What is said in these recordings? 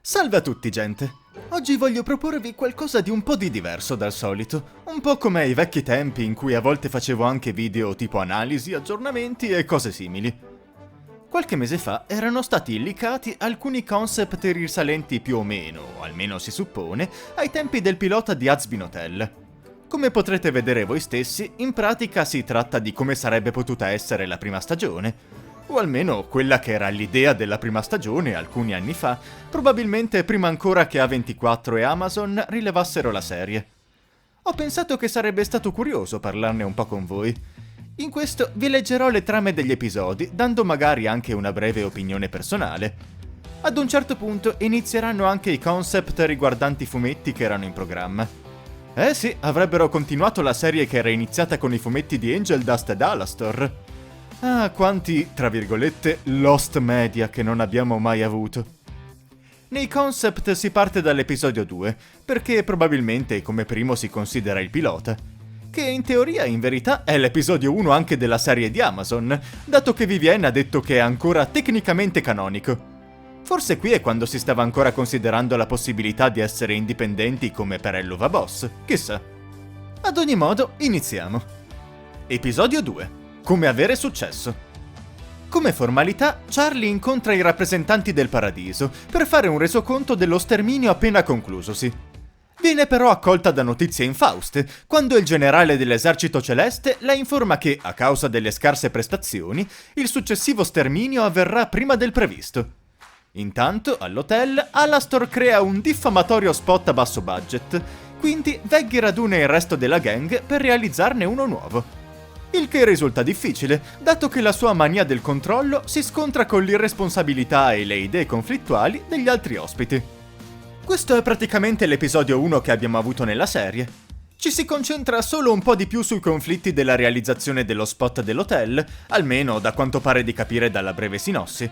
Salve a tutti, gente! Oggi voglio proporvi qualcosa di un po' di diverso dal solito, un po' come ai vecchi tempi in cui a volte facevo anche video tipo analisi, aggiornamenti e cose simili. Qualche mese fa erano stati leakati alcuni concept risalenti più o meno, o almeno si suppone, ai tempi del pilota di Hazbin Hotel. Come potrete vedere voi stessi, in pratica si tratta di come sarebbe potuta essere la prima stagione, o almeno quella che era l'idea della prima stagione alcuni anni fa, probabilmente prima ancora che A24 e Amazon rilevassero la serie. Ho pensato che sarebbe stato curioso parlarne un po' con voi. In questo vi leggerò le trame degli episodi, dando magari anche una breve opinione personale. Ad un certo punto inizieranno anche i concept riguardanti i fumetti che erano in programma. Eh sì, avrebbero continuato la serie che era iniziata con i fumetti di Angel Dust ed Alastor. Ah, quanti, tra virgolette, lost media che non abbiamo mai avuto. Nei concept si parte dall'episodio 2, perché probabilmente come primo si considera il pilota, che in teoria in verità è l'episodio 1 anche della serie di Amazon, dato che Vivienne ha detto che è ancora tecnicamente canonico. Forse qui è quando si stava ancora considerando la possibilità di essere indipendenti come per Hello Va Boss, chissà. Ad ogni modo, iniziamo. Episodio 2. Come avere successo. Come formalità, Charlie incontra i rappresentanti del paradiso per fare un resoconto dello sterminio appena conclusosi. Viene però accolta da notizie infauste quando il generale dell'esercito celeste la informa che, a causa delle scarse prestazioni, il successivo sterminio avverrà prima del previsto. Intanto, all'hotel, Alastor crea un diffamatorio spot a basso budget, quindi Veggie raduna il resto della gang per realizzarne uno nuovo. Il che risulta difficile, dato che la sua mania del controllo si scontra con l'irresponsabilità e le idee conflittuali degli altri ospiti. Questo è praticamente l'episodio 1 che abbiamo avuto nella serie. Ci si concentra solo un po' di più sui conflitti della realizzazione dello spot dell'hotel, almeno da quanto pare di capire dalla breve sinossi.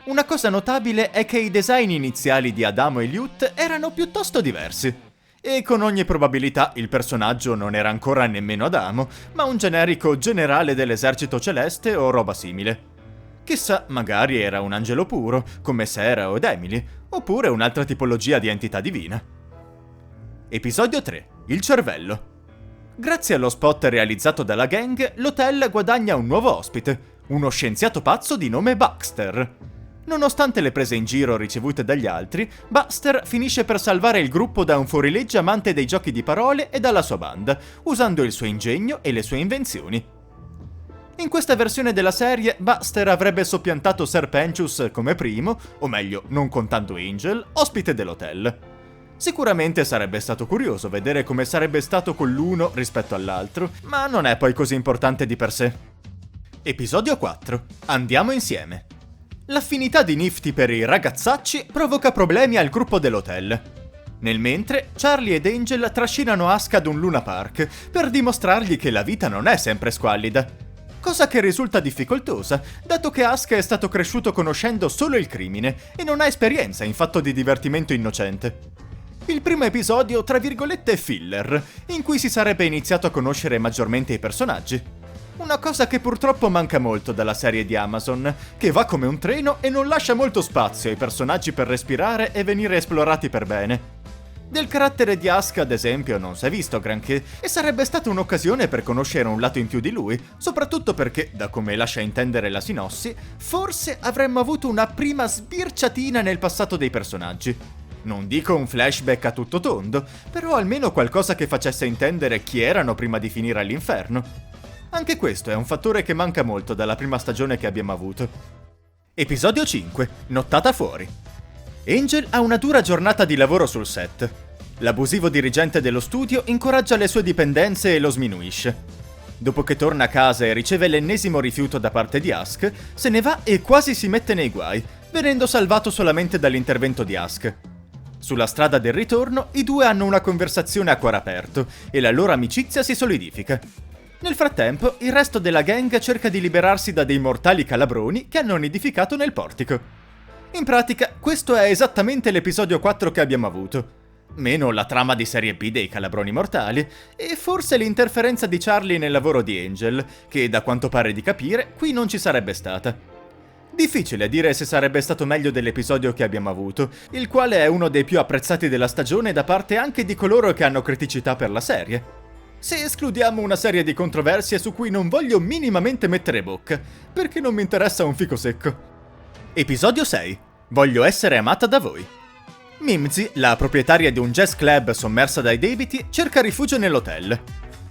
Una cosa notabile è che i design iniziali di Adamo e Lute erano piuttosto diversi. E con ogni probabilità il personaggio non era ancora nemmeno Adamo, ma un generico generale dell'esercito celeste o roba simile. Chissà, magari era un angelo puro, come Sera o Emily, oppure un'altra tipologia di entità divina. Episodio 3. Il cervello. Grazie allo spot realizzato dalla gang, l'hotel guadagna un nuovo ospite, uno scienziato pazzo di nome Baxter. Nonostante le prese in giro ricevute dagli altri, Buster finisce per salvare il gruppo da un fuorilegge amante dei giochi di parole e dalla sua banda, usando il suo ingegno e le sue invenzioni. In questa versione della serie, Buster avrebbe soppiantato Sir Pentious come primo, o meglio, non contando Angel, ospite dell'hotel. Sicuramente sarebbe stato curioso vedere come sarebbe stato con l'uno rispetto all'altro, ma non è poi così importante di per sé. Episodio 4. Andiamo insieme. L'affinità di Nifty per i ragazzacci provoca problemi al gruppo dell'hotel. Nel mentre, Charlie ed Angel trascinano Asuka ad un Luna Park per dimostrargli che la vita non è sempre squallida. Cosa che risulta difficoltosa, dato che Asuka è stato cresciuto conoscendo solo il crimine e non ha esperienza in fatto di divertimento innocente. Il primo episodio, tra virgolette, è filler, in cui si sarebbe iniziato a conoscere maggiormente i personaggi. Una cosa che purtroppo manca molto dalla serie di Amazon, che va come un treno e non lascia molto spazio ai personaggi per respirare e venire esplorati per bene. Del carattere di Asuka, ad esempio, non si è visto granché, e sarebbe stata un'occasione per conoscere un lato in più di lui, soprattutto perché, da come lascia intendere la sinossi, forse avremmo avuto una prima sbirciatina nel passato dei personaggi. Non dico un flashback a tutto tondo, però almeno qualcosa che facesse intendere chi erano prima di finire all'inferno. Anche questo è un fattore che manca molto dalla prima stagione che abbiamo avuto. Episodio 5. Nottata fuori. Angel ha una dura giornata di lavoro sul set. L'abusivo dirigente dello studio incoraggia le sue dipendenze e lo sminuisce. Dopo che torna a casa e riceve l'ennesimo rifiuto da parte di Ask, se ne va e quasi si mette nei guai, venendo salvato solamente dall'intervento di Ask. Sulla strada del ritorno, i due hanno una conversazione a cuore aperto e la loro amicizia si solidifica. Nel frattempo, il resto della gang cerca di liberarsi da dei mortali calabroni che hanno nidificato nel portico. In pratica, questo è esattamente l'episodio 4 che abbiamo avuto. Meno la trama di serie B dei calabroni mortali, e forse l'interferenza di Charlie nel lavoro di Angel, che da quanto pare di capire, qui non ci sarebbe stata. Difficile dire se sarebbe stato meglio dell'episodio che abbiamo avuto, il quale è uno dei più apprezzati della stagione da parte anche di coloro che hanno criticità per la serie. Se escludiamo una serie di controversie su cui non voglio minimamente mettere bocca, perché non mi interessa un fico secco. Episodio 6. Voglio essere amata da voi. Mimsy, la proprietaria di un jazz club sommersa dai debiti, cerca rifugio nell'hotel.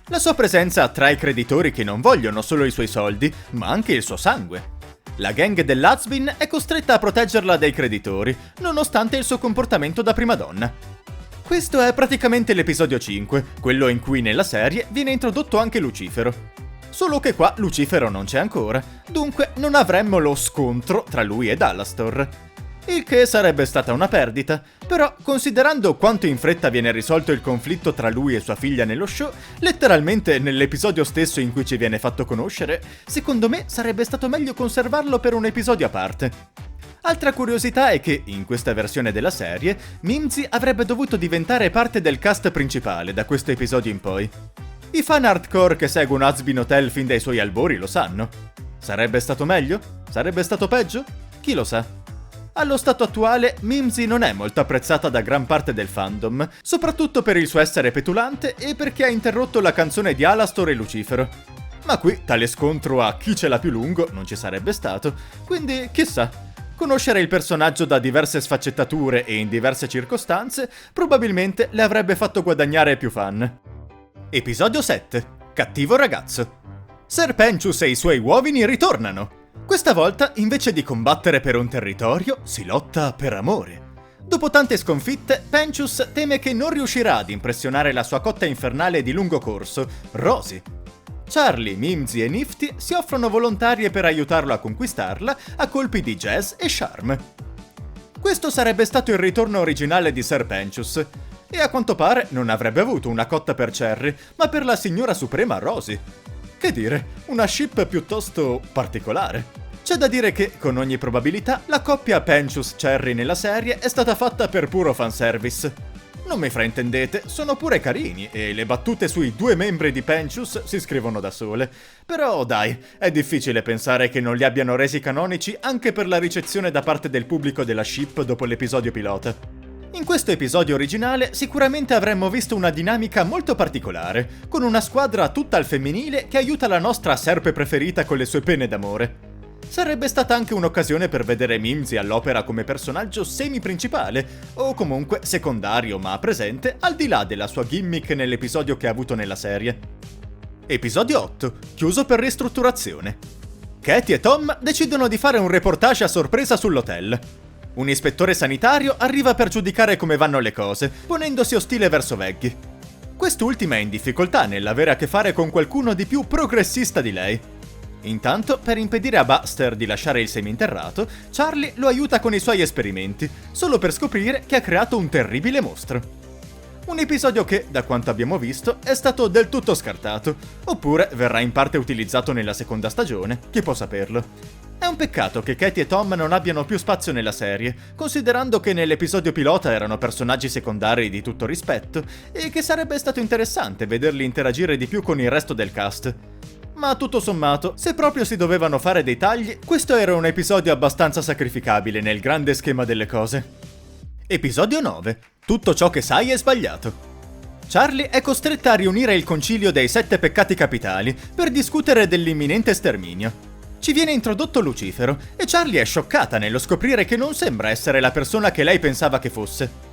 La sua presenza attrae creditori che non vogliono solo i suoi soldi, ma anche il suo sangue. La gang dell'Husband è costretta a proteggerla dai creditori, nonostante il suo comportamento da prima donna. Questo è praticamente l'episodio 5, quello in cui nella serie viene introdotto anche Lucifero. Solo che qua Lucifero non c'è ancora, dunque non avremmo lo scontro tra lui ed Alastor. Il che sarebbe stata una perdita, però considerando quanto in fretta viene risolto il conflitto tra lui e sua figlia nello show, letteralmente nell'episodio stesso in cui ci viene fatto conoscere, secondo me sarebbe stato meglio conservarlo per un episodio a parte. Altra curiosità è che, in questa versione della serie, Mimsy avrebbe dovuto diventare parte del cast principale da questo episodio in poi. I fan hardcore che seguono Hazbin Hotel fin dai suoi albori lo sanno. Sarebbe stato meglio? Sarebbe stato peggio? Chi lo sa? Allo stato attuale, Mimsy non è molto apprezzata da gran parte del fandom, soprattutto per il suo essere petulante e perché ha interrotto la canzone di Alastor e Lucifero. Ma qui tale scontro a chi ce l'ha più lungo non ci sarebbe stato, quindi chissà. Conoscere il personaggio da diverse sfaccettature e in diverse circostanze probabilmente le avrebbe fatto guadagnare più fan. Episodio 7. Cattivo ragazzo. Ser Penchus e i suoi uomini ritornano. Questa volta, invece di combattere per un territorio, si lotta per amore. Dopo tante sconfitte, Penchus teme che non riuscirà ad impressionare la sua cotta infernale di lungo corso, Rosie. Charlie, Mimsy e Nifty si offrono volontarie per aiutarlo a conquistarla a colpi di jazz e charme. Questo sarebbe stato il ritorno originale di Ser Penchus, e a quanto pare non avrebbe avuto una cotta per Cherry, ma per la signora suprema Rosie. Che dire, una ship piuttosto particolare. C'è da dire che, con ogni probabilità, la coppia Penchus-Cherry nella serie è stata fatta per puro fanservice. Non mi fraintendete, sono pure carini e le battute sui due membri di Penchus si scrivono da sole. Però dai, è difficile pensare che non li abbiano resi canonici anche per la ricezione da parte del pubblico della ship dopo l'episodio pilota. In questo episodio originale sicuramente avremmo visto una dinamica molto particolare, con una squadra tutta al femminile che aiuta la nostra serpe preferita con le sue pene d'amore. Sarebbe stata anche un'occasione per vedere Mimsy all'opera come personaggio semi-principale, o comunque secondario ma presente, al di là della sua gimmick nell'episodio che ha avuto nella serie. Episodio 8, chiuso per ristrutturazione. Katie e Tom decidono di fare un reportage a sorpresa sull'hotel. Un ispettore sanitario arriva per giudicare come vanno le cose, ponendosi ostile verso Veggie. Quest'ultima è in difficoltà nell'avere a che fare con qualcuno di più progressista di lei. Intanto, per impedire a Buster di lasciare il seminterrato, Charlie lo aiuta con i suoi esperimenti, solo per scoprire che ha creato un terribile mostro. Un episodio che, da quanto abbiamo visto, è stato del tutto scartato, oppure verrà in parte utilizzato nella seconda stagione, chi può saperlo. È un peccato che Katie e Tom non abbiano più spazio nella serie, considerando che nell'episodio pilota erano personaggi secondari di tutto rispetto, e che sarebbe stato interessante vederli interagire di più con il resto del cast. Ma tutto sommato, se proprio si dovevano fare dei tagli, questo era un episodio abbastanza sacrificabile nel grande schema delle cose. Episodio 9. Tutto ciò che sai è sbagliato. Charlie è costretta a riunire il concilio dei 7 peccati capitali per discutere dell'imminente sterminio. Ci viene introdotto Lucifero e Charlie è scioccata nello scoprire che non sembra essere la persona che lei pensava che fosse.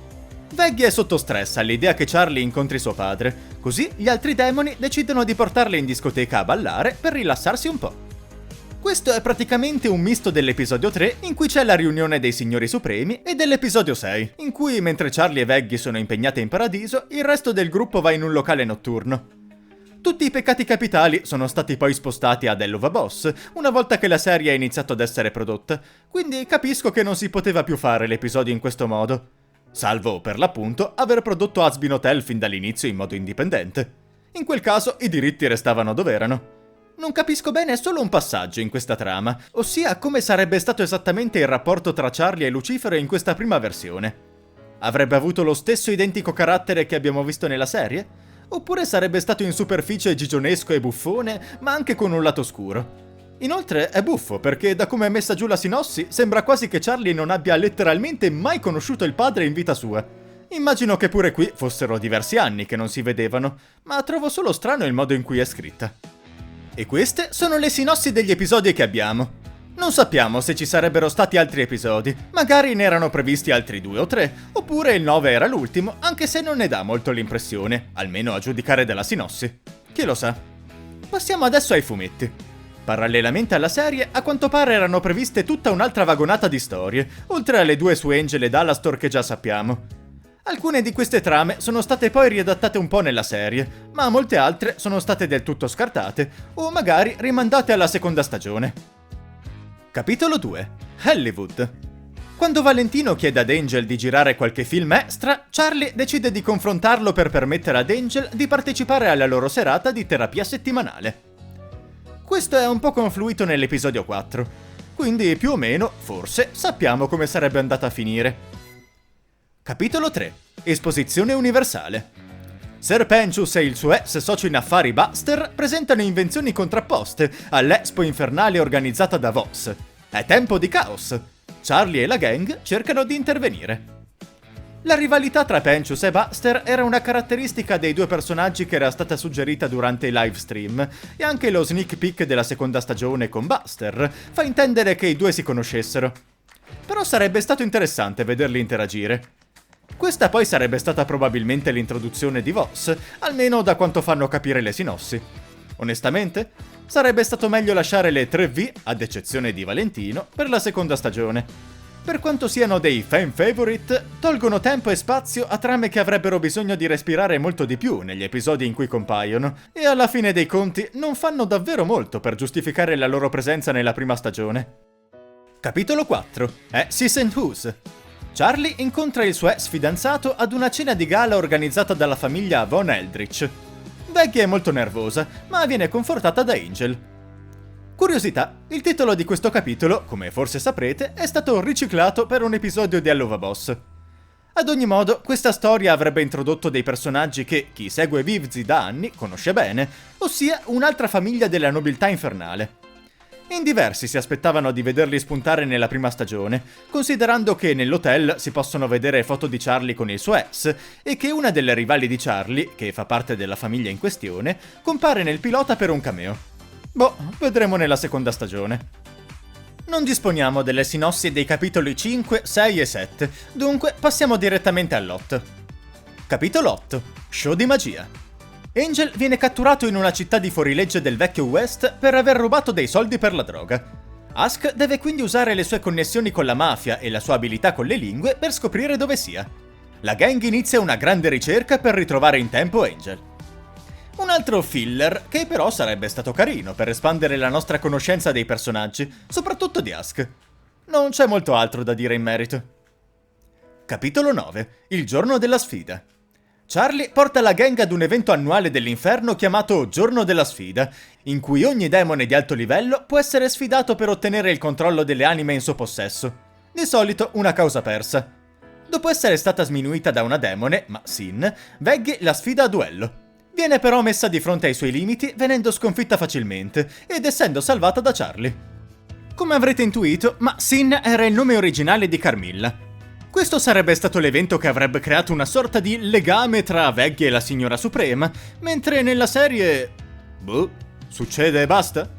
Veggie è sotto stress all'idea che Charlie incontri suo padre, così gli altri demoni decidono di portarle in discoteca a ballare per rilassarsi un po'. Questo è praticamente un misto dell'episodio 3, in cui c'è la riunione dei Signori Supremi, e dell'episodio 6, in cui mentre Charlie e Veggie sono impegnate in paradiso, il resto del gruppo va in un locale notturno. Tutti i peccati capitali sono stati poi spostati ad Hell of a Boss, una volta che la serie ha iniziato ad essere prodotta, quindi capisco che non si poteva più fare l'episodio in questo modo. Salvo, per l'appunto, aver prodotto Hazbin Hotel fin dall'inizio in modo indipendente. In quel caso i diritti restavano dove erano. Non capisco bene solo un passaggio in questa trama, ossia come sarebbe stato esattamente il rapporto tra Charlie e Lucifero in questa prima versione. Avrebbe avuto lo stesso identico carattere che abbiamo visto nella serie? Oppure sarebbe stato in superficie gigionesco e buffone, ma anche con un lato scuro? Inoltre è buffo perché da come è messa giù la sinossi sembra quasi che Charlie non abbia letteralmente mai conosciuto il padre in vita sua. Immagino che pure qui fossero diversi anni che non si vedevano, ma trovo solo strano il modo in cui è scritta. E queste sono le sinossi degli episodi che abbiamo. Non sappiamo se ci sarebbero stati altri episodi, magari ne erano previsti altri 2 o 3, oppure il 9 era l'ultimo, anche se non ne dà molto l'impressione, almeno a giudicare dalla sinossi. Chi lo sa? Passiamo adesso ai fumetti. Parallelamente alla serie, a quanto pare erano previste tutta un'altra vagonata di storie, oltre alle 2 su Angel ed Alastor che già sappiamo. Alcune di queste trame sono state poi riadattate un po' nella serie, ma molte altre sono state del tutto scartate, o magari rimandate alla seconda stagione. Capitolo 2. Hollywood. Quando Valentino chiede ad Angel di girare qualche film extra, Charlie decide di confrontarlo per permettere ad Angel di partecipare alla loro serata di terapia settimanale. Questo è un po' confluito nell'episodio 4, quindi più o meno, forse, sappiamo come sarebbe andata a finire. Capitolo 3. Esposizione universale. Sir Pencius e il suo ex socio in affari Buster presentano invenzioni contrapposte all'Expo Infernale organizzata da Vox. È tempo di caos. Charlie e la gang cercano di intervenire. La rivalità tra Pencius e Buster era una caratteristica dei 2 personaggi che era stata suggerita durante i live stream, e anche lo sneak peek della seconda stagione con Buster fa intendere che i 2 si conoscessero. Però sarebbe stato interessante vederli interagire. Questa poi sarebbe stata probabilmente l'introduzione di Voss, almeno da quanto fanno capire le sinossi. Onestamente, sarebbe stato meglio lasciare le 3V, ad eccezione di Valentino, per la seconda stagione. Per quanto siano dei fan favorite, tolgono tempo e spazio a trame che avrebbero bisogno di respirare molto di più negli episodi in cui compaiono, e alla fine dei conti non fanno davvero molto per giustificare la loro presenza nella prima stagione. Capitolo 4. Sis and Who's. Charlie incontra il suo ex fidanzato ad una cena di gala organizzata dalla famiglia Von Eldritch. Veggie è molto nervosa, ma viene confortata da Angel. Curiosità, il titolo di questo capitolo, come forse saprete, è stato riciclato per un episodio di Helluva Boss. Ad ogni modo, questa storia avrebbe introdotto dei personaggi che chi segue Vivzi da anni conosce bene, ossia un'altra famiglia della nobiltà infernale. In diversi si aspettavano di vederli spuntare nella prima stagione, considerando che nell'hotel si possono vedere foto di Charlie con il suo ex e che una delle rivali di Charlie, che fa parte della famiglia in questione, compare nel pilota per un cameo. Boh, vedremo nella seconda stagione. Non disponiamo delle sinossi dei capitoli 5, 6 e 7, dunque passiamo direttamente all'8. Capitolo 8. Show di magia. Angel viene catturato in una città di fuorilegge del vecchio West per aver rubato dei soldi per la droga. Husk deve quindi usare le sue connessioni con la mafia e la sua abilità con le lingue per scoprire dove sia. La gang inizia una grande ricerca per ritrovare in tempo Angel. Un altro filler che però sarebbe stato carino per espandere la nostra conoscenza dei personaggi, soprattutto di Husk. Non c'è molto altro da dire in merito. Capitolo 9. Il giorno della sfida. Charlie porta la gang ad un evento annuale dell'inferno chiamato Giorno della Sfida, in cui ogni demone di alto livello può essere sfidato per ottenere il controllo delle anime in suo possesso. Di solito una causa persa. Dopo essere stata sminuita da una demone, Sin, Veggie la sfida a duello. Viene però messa di fronte ai suoi limiti venendo sconfitta facilmente ed essendo salvata da Charlie. Come avrete intuito, Sin era il nome originale di Carmilla. Questo sarebbe stato l'evento che avrebbe creato una sorta di legame tra Veggie e la Signora Suprema, mentre nella serie... succede e basta?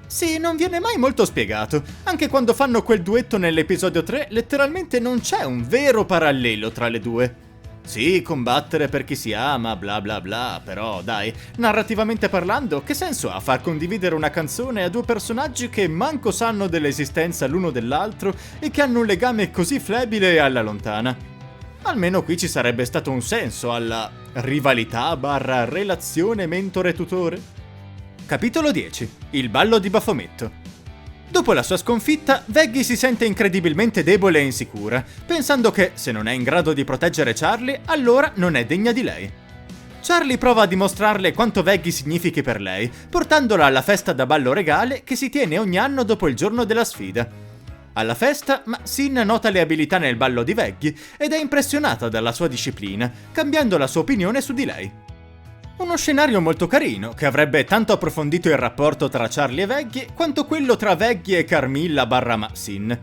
Sì, non viene mai molto spiegato. Anche quando fanno quel duetto nell'episodio 3, letteralmente non c'è un vero parallelo tra le due. Sì, combattere per chi si ama, bla bla bla, però dai, narrativamente parlando, che senso ha far condividere una canzone a 2 personaggi che manco sanno dell'esistenza l'uno dell'altro e che hanno un legame così flebile e alla lontana? Almeno qui ci sarebbe stato un senso alla rivalità / relazione mentore-tutore. Capitolo 10. Il ballo di Baphometto. Dopo la sua sconfitta, Veggie si sente incredibilmente debole e insicura, pensando che, se non è in grado di proteggere Charlie, allora non è degna di lei. Charlie prova a dimostrarle quanto Veggie significhi per lei, portandola alla festa da ballo regale che si tiene ogni anno dopo il giorno della sfida. Alla festa, Sin nota le abilità nel ballo di Veggie ed è impressionata dalla sua disciplina, cambiando la sua opinione su di lei. Uno scenario molto carino, che avrebbe tanto approfondito il rapporto tra Charlie e Veggie, quanto quello tra Veggie e Carmilla barra Maxine.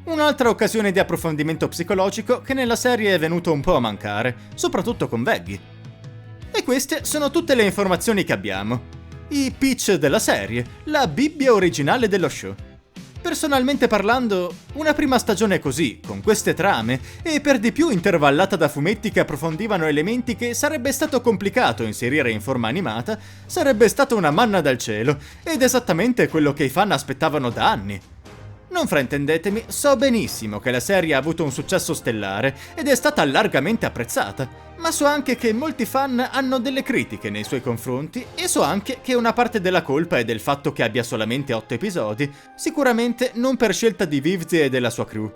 Un'altra occasione di approfondimento psicologico che nella serie è venuto un po' a mancare, soprattutto con Veggie. E queste sono tutte le informazioni che abbiamo. I pitch della serie, la Bibbia originale dello show. Personalmente parlando, una prima stagione così, con queste trame, e per di più intervallata da fumetti che approfondivano elementi che sarebbe stato complicato inserire in forma animata, sarebbe stata una manna dal cielo, ed esattamente quello che i fan aspettavano da anni. Non fraintendetemi, so benissimo che la serie ha avuto un successo stellare ed è stata largamente apprezzata, ma so anche che molti fan hanno delle critiche nei suoi confronti e so anche che una parte della colpa è del fatto che abbia solamente 8 episodi, sicuramente non per scelta di Vivzi e della sua crew.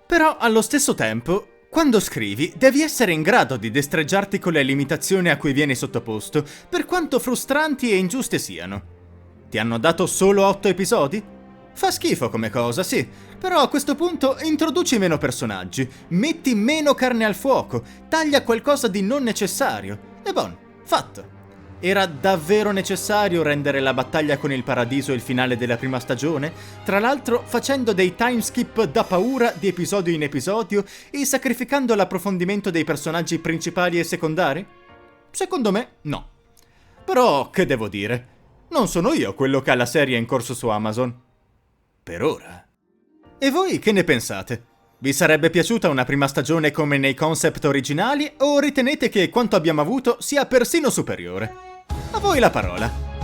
Però allo stesso tempo, quando scrivi, devi essere in grado di destreggiarti con le limitazioni a cui vieni sottoposto, per quanto frustranti e ingiuste siano. Ti hanno dato solo 8 episodi? Fa schifo come cosa, sì, però a questo punto introduci meno personaggi, metti meno carne al fuoco, taglia qualcosa di non necessario, e bon, fatto. Era davvero necessario rendere la battaglia con il paradiso il finale della prima stagione, tra l'altro facendo dei timeskip da paura di episodio in episodio e sacrificando l'approfondimento dei personaggi principali e secondari? Secondo me, no. Però, che devo dire? Non sono io quello che ha la serie in corso su Amazon. Per ora. E voi che ne pensate? Vi sarebbe piaciuta una prima stagione come nei concept originali o ritenete che quanto abbiamo avuto sia persino superiore? A voi la parola.